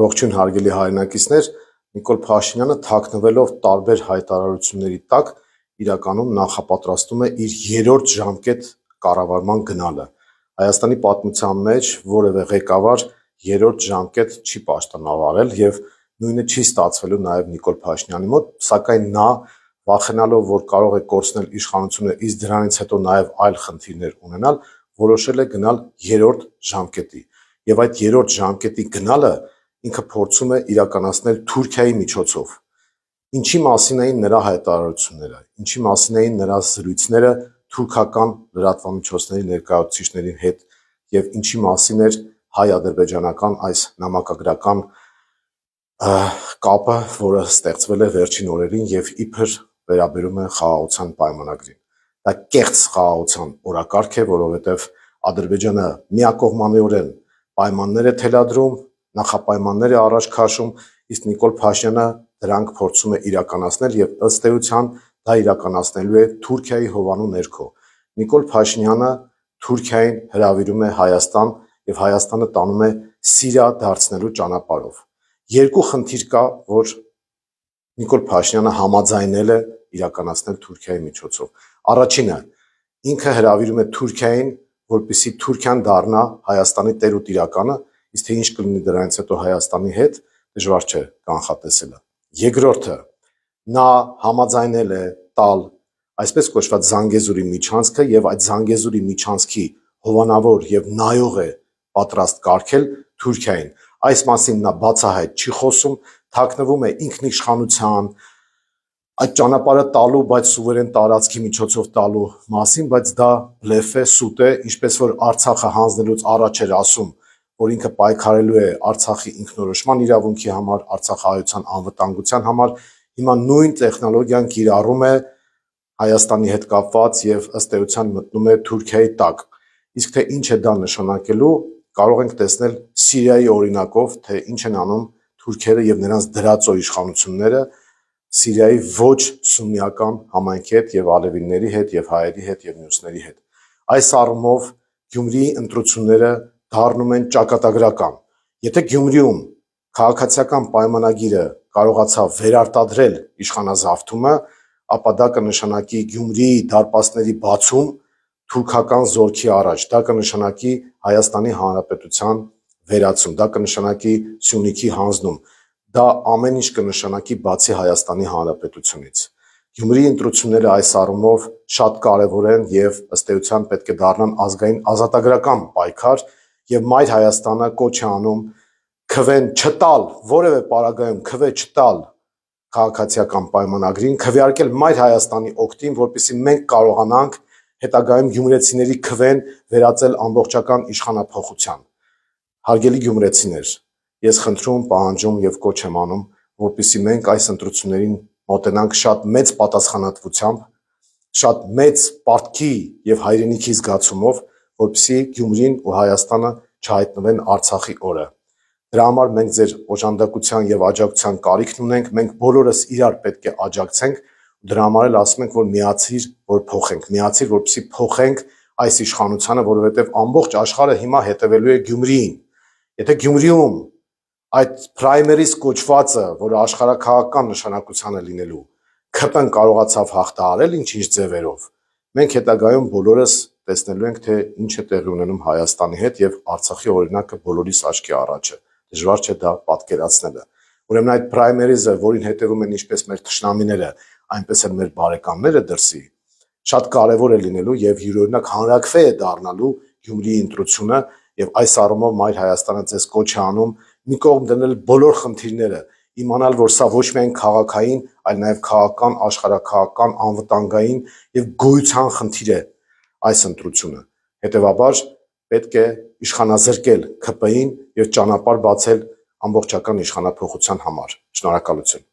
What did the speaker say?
Ողջույն հարգելի հայրենակիցներ, Նիկոլ Փաշինյանը թաքնվելով տարբեր հայտարարությունների տակ իրականում նախապատրաստում է իր երրորդ ժամկետ կառավարման գնալը։ Հայաստանի պատմության մեջ որևէ ղեկավար երրորդ ժամկետ չի պաշտոնավարել եւ նույնը չի ստացվելու նաեւ Նիկոլ Փաշինյանի մոտ, սակայն նա վախենալով, որ կարող է կորցնել իշխանությունը, իսկ դրանից հետո նաեւ այլ խնդիրներ ունենալ, որոշել է գնալ երրորդ ժամկետի։ Եվ այդ երրորդ ժամկետի գնալը ինքը փորձում է իրականացնել Թուրքիայի միջոցով։ Ինչի մասին էին նրա հայտարարությունները, ինչի մասին էին նրա զրույցները թուրքական լրատվամիջոցների ներկայացուցիչների հետ եւ ինչի մասին էր հայ-ադրբեջանական այս նամակագրական կապը, որը ստեղծվել է վերջին օրերին եւ իբր վերաբերում է խաղաղության պայմանագրին։ Դա կեղծ խաղաղության օրակարգ է, որովհետեւ Ադրբեջանը միակողմանիորեն պայմաններ է թելադրում, նախապայմաններ է առաջ քաշում, իսկ Նիկոլ Փաշինյանը դրանք փորձում է իրականացնել եւ ըստ էության դա իրականացնելու է Թուրքիայի հովանու ներքո։ Նիկոլ Փաշինյանը Թուրքիային հրավիրում է Հայաստան եւ Հայաստանը տանում է Սիրիա դարձնելու ճանապարհով։ Երկու խնդիր կա, որ Նիկոլ Փաշինյանը համաձայնել է իրականացնել Թուրքիայի միջոցով։ Առաջինը, ինքը հրավիրում է Թուրքիային, որպեսզի Թուրքիան դառնա Հայաստանի տեր ու տիրականը, իսկ թե ինչ կլինի դրանից հետո Հայաստանի հետ, դժվար չէ կանխատեսելը։ Երկրորդը, նա համաձայնել է տալ այսպես կոչված Զանգեզուրի միջանցքը եւ այդ Զանգեզուրի միջանցքի հովանավոր եւ նայող է պատրաստ կարգել Թուրքիային։ Այս մասին նա բացահայտ չի խոսում, թաքնվում է ինքնիշխանության այդ ճանապարհը տալու, բայց սուվերեն տարածքի միջոցով տալու մասին, բայց դա բլեֆ է, սուտ է, ինչպես որ Արցախը հանձնելուց առաջ էր ասում, որ ինքը պայքարելու է Արցախի ինքնորոշման իրավունքի համար, Արցախահայության անվտանգության համար, հիմա նույն տեխնոլոգիան կիրառում է Հայաստանի հետ կապված եւ ըստ էության մտնում է Թուրքիայի տակ։ Իսկ թե ինչ է դա նշանակելու, կարող ենք տեսնել Սիրիայի օրինակով, թե ինչ են անում թուրքերը եւ նրանց դրածո իշխանությունները Սիրիայի ոչ սուննիական համայնքի հետ եւ ալևիների հետ եւ հայերի հետ եւ մյուսների հետ։ Այս առումով Գյումրիի ընտրությունները դառնում են ճակատագրական։ Եթե Գյումրիում քաղաքացիական պայմանագիրը կարողացավ վերարտադրել իշխանազավթումը, ապա դա կնշանակի Գյումրիի դարպասների բացում թուրքական զորքի առաջ, դա կնշանակի Հայաստանի Հանրապետության վերացում, դա կնշանակի Սյունիքի հանձնում, դա ամեն ինչ կնշանակի բացի Հայաստանի Հանրապետությունից։ Գյումրիի ընտրությունները այս առումով շատ կարևոր են եւ ըստ էության պետք է դառնան ազգային ազատագրական պայքար եւ Մայր Հայաստանը կոչ է անում քվեն չտալ, որևէ պարագայում քվե չտալ քաղաքացիական պայմանագրին, քվեարկել Մայր Հայաստանի օգտին, որպեսզի մենք կարողանանք հետագայում գյումրեցիների քվեն վերածել ամբողջական իշխանափոխության։ Հարգելի գյումրեցիներ, ես խնդրում, պահանջում եւ կոչ եմ անում, որպեսզի մենք այս ընտրություններին մոտենանք շատ մեծ պատասխանատվությամբ, շատ մեծ պարտքի եւ հայրենիքի զգացումով, որպեսզի Գյումրին ու Հայաստանը չհայտնվեն Արցախի օրը։ Դրա համար մենք ձեր օժանդակության եւ աջակցության կարիքն ունենք, մենք բոլորս իրար պետք է աջակցենք, դրա համար էլ ասում ենք, որ միացիր, որ փոխենք, միացիր, որպեսզի փոխենք այս իշխանությանը, որովհետեւ ամբողջ աշխարհը հիմա հետևելու է Գյումրիին։ Եթե Գյումրիում այդ պրայմերիս կոչվածը, որը աշխարհակաղակական նշանակության է լինելու, ՔՊ-ն կարողացավ հաղթահարել ինչ-ինչ ձևերով, մենք հետագայում բոլորս տեսնելու ենք, թե ինչ է տեղի ունենում Հայաստանի հետ եւ Արցախի օրինակը բոլորիս աչքի առաջ է։ Դժվար չէ դա պատկերացնելը։ Ուրեմն այդ պրայմերիզը, որին հետևում են ինչպես մեր թշնամիները, այնպես էլ մեր բարեկամները դրսի, շատ կարևոր է լինելու եւ յուրօրինակ հանրաքվե է դառնալու Գյումրիի ընտրությունը եւ այս առումով Մայր Հայաստանը ձեզ կոչ է անում մի կողմ դնել բոլոր խնդիրները, իմանալ, որ սա ոչ միայն քաղաքային, այլ նաեւ քաղաքական, աշխարհակաղակական, անվտանգային եւ գոյության խնդիր է այս ընտրությունը։ Հետևաբար պետք է իշխանազրկել ՔՊ-ին եւ ճանապարհ բացել ամբողջական իշխանափոխության համար։ Շնորհակալություն։